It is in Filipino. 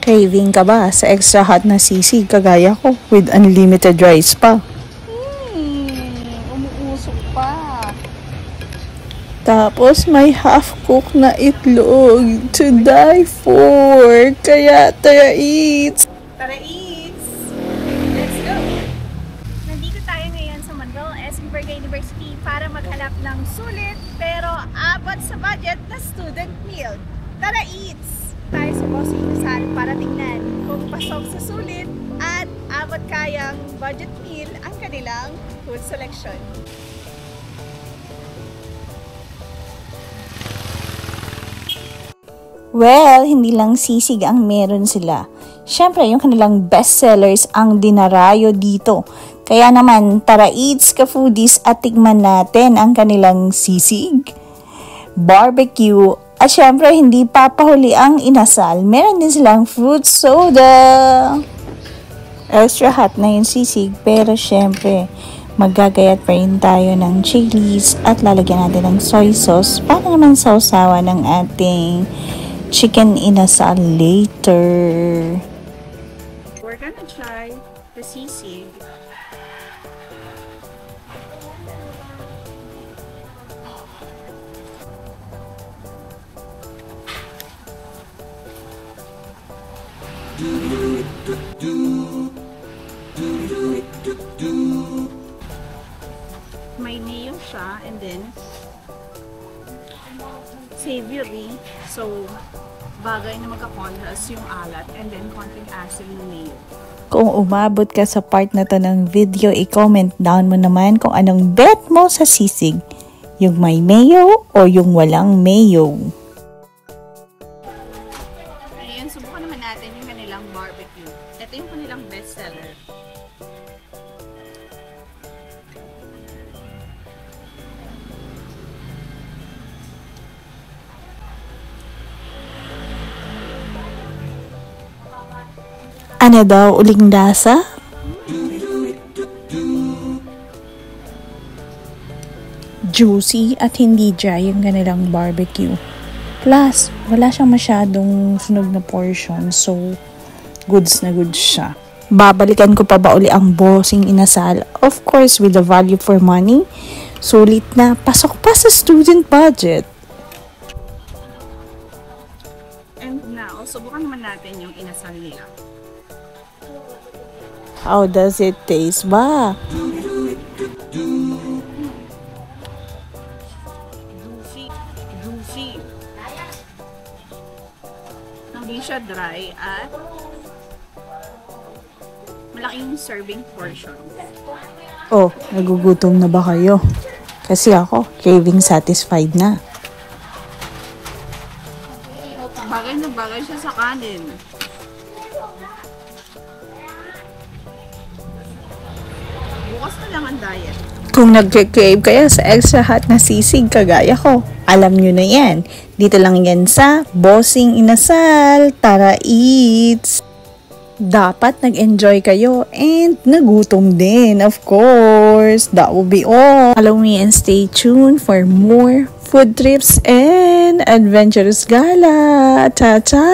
Craving ka ba sa extra hot na sisig kagaya ko with unlimited rice pa? Umuusok pa. Tapos may half-cooked na itlog to die for. Kaya tara eats! Tara eats! Let's go! Nandito tayo ngayon sa Mandal Escobar University para maghanap ng sulit pero abot sa budget na student meal. Tara eats! Tayo sa Bossing Inasal para tingnan kung pasok sa sulit at abot kayang budget meal ang kanilang food selection. Well, hindi lang sisig ang meron sila. Siyempre, yung kanilang bestsellers ang dinarayo dito. Kaya naman, tara eats ka foodies at tigman natin ang kanilang sisig, barbecue, at syempre, hindi papahuli ang inasal. Meron din silang fruit soda. Extra hot na yung sisig, pero syempre, maggagayat pa rin tayo ng chilies at lalagyan natin ng soy sauce para naman sausawa ng ating chicken inasal later. We're gonna try the sisig. May mayo siya and then savory, so bagay na magka-contrast yung alat and then konting asin ng mayo. Kung umabot ka sa part na to ng video, i-comment down mo naman kung anong bet mo sa sisig. Yung may mayo o yung walang mayo. Ayan, subukan naman natin yung kanilang barbecue. Ito yung kanilang bestseller. Ano daw, uling lasa? Juicy at hindi dry yung kanilang barbecue. Plus, wala siyang masyadong sunog na portion, so goods na goods siya. Babalikan ko pa ba uli ang Bossing Inasal? Of course, with the value for money. Sulit na, pasok pa sa student budget. And now, subukan naman natin yung inasal nila. How does it taste ba? Juicy. Hindi siya dry at malaking serving portion. Oh, nagugutom na ba kayo? Kasi ako, craving satisfied na. Bagay na bagay siya sa kanin. Bukas na lang ang diet. Kung nagke-crave kayo sa extra hot na sisig kagaya ko, alam nyo na yan. Dito lang yan sa Bossing Inasal. Tara eats! Dapat nag-enjoy kayo and nagutom din, of course. That will be all. Follow me and stay tuned for more food trips and adventurous gala. Ta-ta!